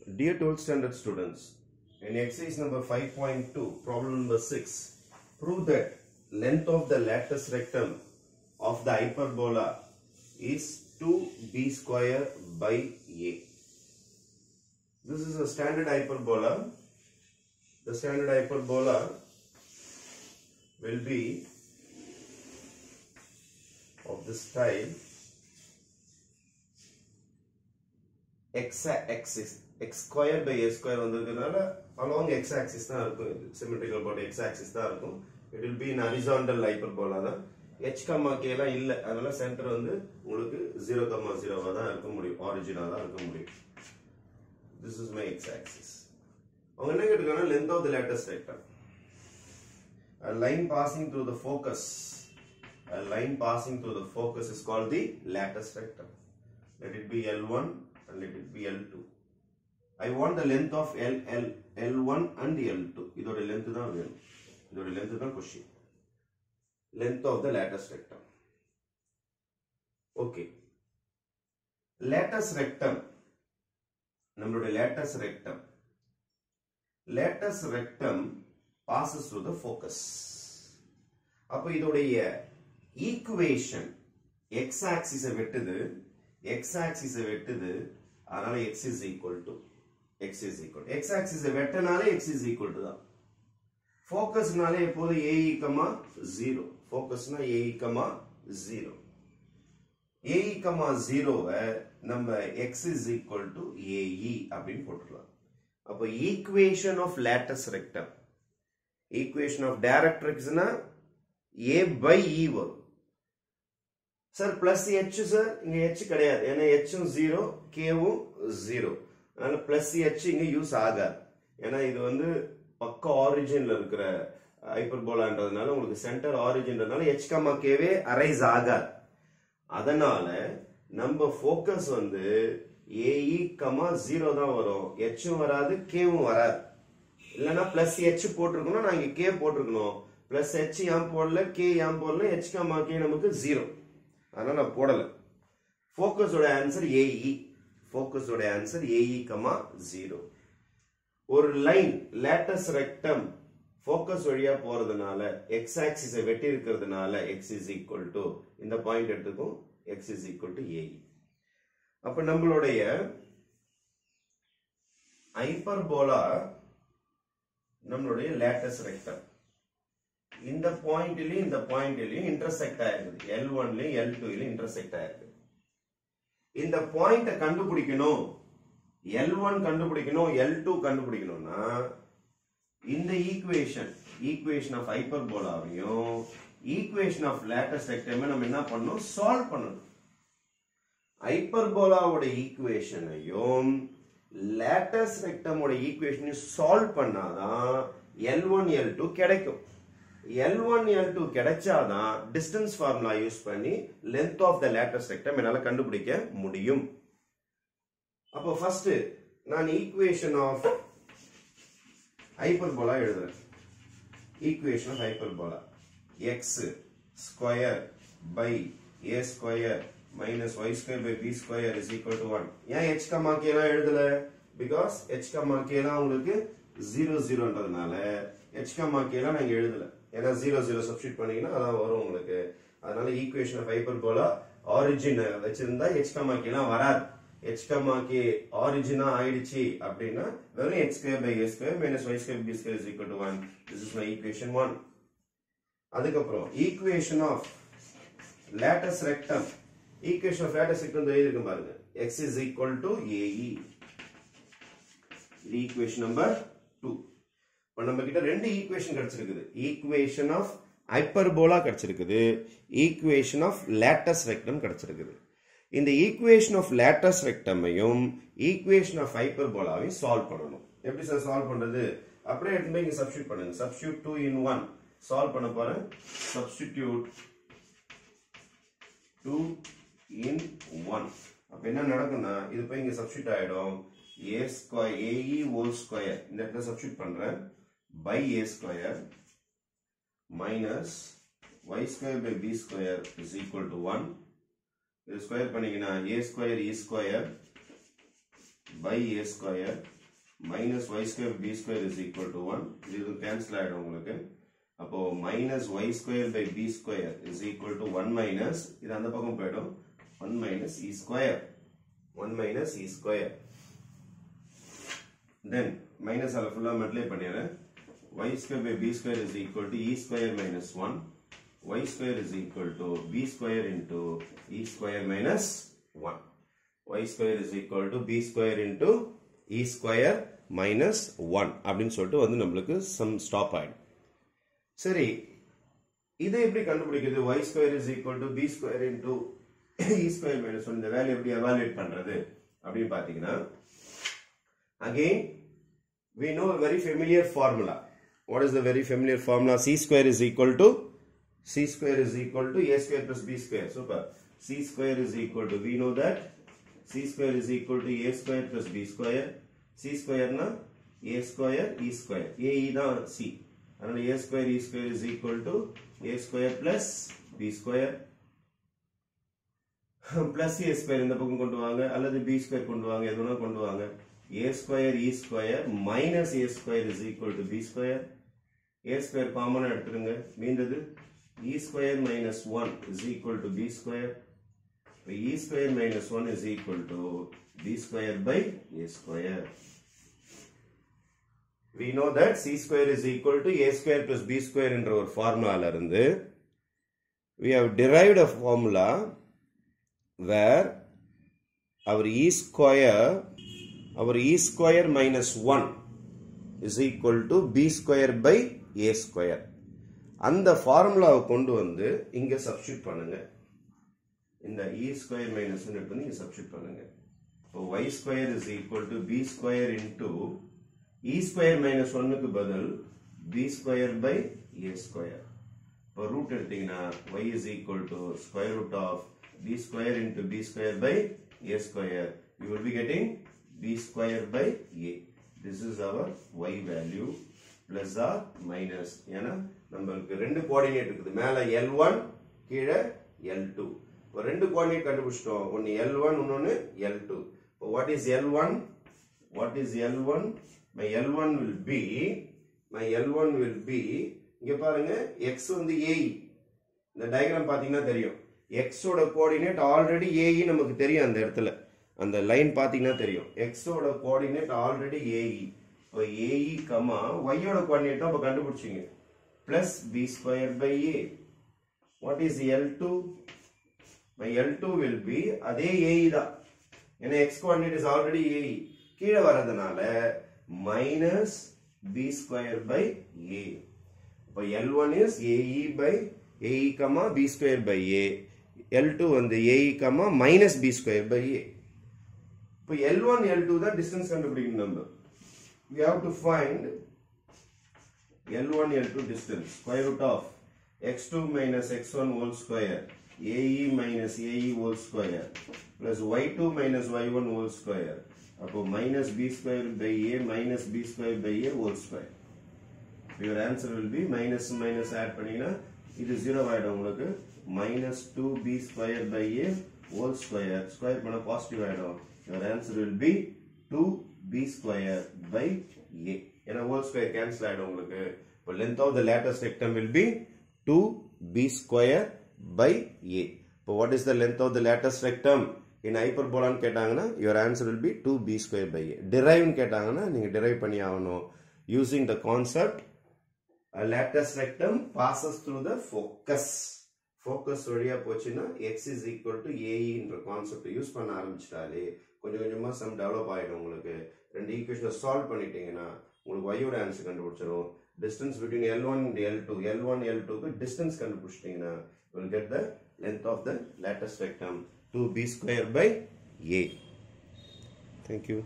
Dear 12th standard students, in exercise number 5.2, problem number 6, prove that length of the lattice rectum of the hyperbola is 2b square by a. This is a standard hyperbola. The standard hyperbola will be of this style. X square by a square along x axis symmetrical about x axis it will be in horizontal hyperbola h comma k la illa adala center vandu ungalku 0 comma 0 va da irukka mudiyum origin ah da irukka mudiyum. This is my x axis. avanga enna ketukana length of the lattice rectum, a line passing through the focus, is called the lattice rectum. Let it be L1 and let it be L2. I want the length of L1 and L2. Idoda length da venum. Idoda length da question. Length of the lattice rectum. Okay. Lattice rectum. Nammaloda lattice rectum. Lattice rectum passes through the focus. அப்ப இதோடைய equation x axis வெட்டுது, அதனால x is equal to x axis வெட்டனாலே x is equal to தான். ஃபோக்கஸ்னாலே எப்போது ae, 0. ஃபோக்கஸ்னா ae, 0. ae, 0 நம்ம x is equal to ae அப்படின்னு போட்டுடலாம். அப்போ equation of lattice rectum, equation of directrixனா a by e வரும். சார் பிளஸ் h சார் இங்க h கிடையாது, ஏன்னா h 0 k 0, அதனால பிளஸ் h இங்க யூஸ் ஆகாது. ஏன்னா இது வந்து பக்க ஆரிஜின்ல இருக்கிற ஹைப்பர்போலான்றதுனால உங்களுக்கு சென்டர் ஆரிஜின்றதுனால h k வே அரைஸ் ஆகாது. அதனால நம்ம ஃபோக்கஸ் வந்து ae, 0 தான் வரும், h வராது, k வராது. இல்லனா பிளஸ் h போட்டுருக்கணும், நான் இங்க k போட்டுருக்கணும். பிளஸ் h ஏன் போடல, k ஏன் போடல, h k நமக்கு 0, அதனால நான் போடல. ஃபோக்கஸோட ஆன்சர் ae. ஃபோக்கஸோட ஆன்சர் ae, 0. ஒரு லைன் lattice rectum ஃபோக்கஸ் வழியா போறதுனால x axis வெட்டி இருக்கிறதுனால x is equal to இந்த பாயிண்ட் எடுத்துக்கும் x is equal to ae. அப்ப நம்மளுடைய ஹைப்பர்போலா நம்மளுடைய lattice rectum இந்த பாயிண்ட்லயும் இந்த பாயிண்ட்லயும் இன்டர்செக்ட் ஆயிருக்கு, L1 லயும் L2 லயும் இன்டர்செக்ட் ஆயிருக்கு. இந்த பாயிண்ட கண்டுபிடிக்கணும், L1 கண்டுபிடிக்கணும், L2 கண்டுபிடிக்கணும்னா இந்த ஈக்குவேஷன் ஆஃப் ஹைப்பர்போலாவையும் ஈக்குவேஷன் ஆஃப் lattice rectum நம்ம என்ன பண்ணணும், சால்வ் பண்ணணும். ஹைப்பர்போலாவோட ஈக்குவேஷனையும் lattice rectum ஓட ஈக்குவேஷனையும் சால்வ் பண்ணாதான் L1 L2 கிடைக்கும். L1 L2 கிடைச்சாதான் டிஸ்டன்ஸ் ஃபார்முலா யூஸ் பண்ணி length of the lattice rectum என்னால கண்டுபிடிக்க முடியும். அப்போ ஃபர்ஸ்ட் நான் ஈக்குவேஷன் ஆஃப் ஹைப்பர்போலா எழுதுறேன். Equation of hyperbola x square by a square minus y square by b square is equal to 1. ஏன் h k எல்லாம் எழுதல? because h k எல்லாம் உங்களுக்கு 0 0ன்றதுனால h k எல்லாம் நான் எழுதல. ஏன்னா 0 0 சப்ஸ்டிட்யூட் பண்ணீங்கன்னா அதான் வரும் உங்களுக்கு. அதனால ஈக்குவேஷன் ஆஃப் ஹைப்பர்போலா ஆரிஜின் வச்சிருந்தா h k எல்லாம் வராது. h k ஆரிஜினா ஆயிடுச்சு அப்படின்னா வெறும் x square by a square minus y square by b square is equal to 1. This is my equation 1. அதுக்கப்புறம் equation of lattice rectum, equation of lattice rectum எழுதிருக்கேன் பாருங்க, x is equal to ae. இது equation number 2. இப்போ நம்ம கிட்ட ரெண்டு equation கிடைச்சிருக்குது, equation of hyperbola கிடைச்சிருக்குது, ஈக்குவேஷன் ஆஃப் lattice rectum கிடைச்சிருக்குது. இந்த ஈக்குவேஷன் ஆஃப் lattice rectumமையும் ஈக்குவேஷன் ஆஃப் ஹைப்பர்போலாவையும் சால்வ் பண்ணணும். எப்படி சார் சால்வ் பண்றது? அப்படியே எடுத்து போய் இங்க சப்ஸ்டிட்யூட் பண்ணுங்க. சப்ஸ்டிட்யூட் 2 in 1 சால்வ் பண்ண போறேன். Substitute 2 in 1. அப்ப என்ன நடக்கும்னா இது போய் இங்க சப்ஸ்டிட்யூட் ஆயிடும். a square ae whole square இந்த இடத்துல சப்ஸ்டிட்யூட் பண்றேன் by a square minus y square by b square is equal to 1. இது ஸ்கொயர் பண்ணீங்கன்னா a square e square by a square minus y square b square is equal to 1. இது cancel ஆயிடும் உங்களுக்கு. அப்போ minus y square by b square is equal to 1 minus இது அந்த பக்கம் போய்டும் 1 minus e square. 1 minus e square. Then minus alpha full multiply பண்ணிறேன். Y square by b square is equal to e square minus 1. Y square is equal to b square into e square minus 1. Y square is equal to b square into e square minus 1 அப்படின்னு சொல்லிட்டு வந்து நம்மளுக்கு some stop ஆயிடும். சரி, இதை எப்படி கண்டுபிடிக்கிறது? y square is equal to b square into e square minus 1 இந்த வேல்யூ எப்படி evaluate பண்றது அப்படின்னு பாத்தீங்கன்னா, again we know a very familiar formula. What is the very familiar formula? C square is equal to a square plus b square. Super. C square is equal to, we know that c square is equal to a square plus b square. C square na a square e square. A e da c. And a square e square is equal to a square plus b square. Plus a square இந்த பக்கம் கொண்டு வாங்க அல்லது b square கொண்டு வாங்க, எதுனா கொண்டு வாங்க. A square e square minus a square is equal to b square. A square common எடுத்துருங்க, மீண்டது e square minus 1 is equal to b square. E square minus 1 is equal to b square by a square. We know that c square is equal to a square plus b square என்ற ஒரு ஃபார்முலால இருந்து we have derived a formula where our e square minus 1 is equal to b square by a square. அந்த ஃபார்முலாவை கொண்டு வந்து இங்க substitute பண்ணுங்க. இந்த e square minus 1 எடுத்து இங்க சப்ஸ்டிட்யூட் பண்ணுங்க. இப்போ y square is equal to b square into e square minus 1 க்கு பதில் b square by a square. இப்போ ரூட் எடுத்தீங்கன்னா y is equal to square root of b square into b square by a square. You will be getting b square by a. This is our y value. Plus or minus. ஏன்னா நம்மளுக்கு ரெண்டு coordinate இருக்குது, மேல L1 கீழே L2. இப்போ ரெண்டு coordinate கண்டுபிடிச்சிட்டோம், ஒன்னு L1 இன்னொன்னு L2. இப்போ what is L1? My L1 will be இங்க பாருங்க, x வந்து AE. இந்த டயகிராம் பாத்தீங்கன்னா தெரியும், x ஓட கோஆர்டினேட் ஆல்ரெடி AE நமக்கு தெரியும். அந்த இடத்துல அந்த லைன் பாத்தீங்கன்னா தெரியும், x ஓட coordinate already AE. So AE comma y ஓட கோஆர்டினேட் அப்ப கண்டுபிடிச்சீங்க, plus b square by a. What is L2? My L2 will be அதே AE தான், ஏன்னா x coordinate is already AE. கீழே வரதுனால minus b square by a. இப்போ L1 is AE by AE comma b square by a. L2 வந்து AE comma minus b square by a. இப்போ L1 L2 தான் distance கண்டுபிடிக்கணும் நம்ம. We have to find L1 L2 distance. Square root of x2 minus x1 whole square, AE minus AE whole square, plus y2 minus y1 whole square. அப்போ minus b square by a minus b square by a whole square. Your answer will be minus minus add பண்ணீங்கன்னா இது 0 ஆயிடும் உங்களுக்கு. Minus 2b square by a whole square. Square பண்ண positive ஆயிடும். Your answer will be 2b square by a. ஏன்னா whole square cancel ஆயிடும் உங்களுக்கு. இப்போ length of the lattice rectum will be 2b square by a. இப்போ what is the length of the lattice rectum in hyperbola ன்னு கேட்டாங்கன்னா your answer will be 2b square by a. derive ன்னு கேட்டாங்கன்னா நீங்க derive பண்ணி ஆகணும். Using the concept, a lattice rectum passes through the focus. Focus வழியா போச்சுன்னா x is equal to ae என்ற கான்செப்ட் யூஸ் பண்ண ஆரம்பிச்சிட்டாலே கொஞ்சம் கொஞ்சமா சம் டெவலப் ஆயிடும் உங்களுக்கு. ரெண்டு ஈக்குவேஷனை சால்வ் பண்ணிட்டீங்கன்னா உங்களுக்கு y ஓட answer கண்டுபிடிச்சிரும். Distance between L1 and L2, L1 L2 க்கு distance கண்டுபிடிச்சிட்டீங்கன்னா you will get the length of the lattice rectum 2b square by a. Thank you.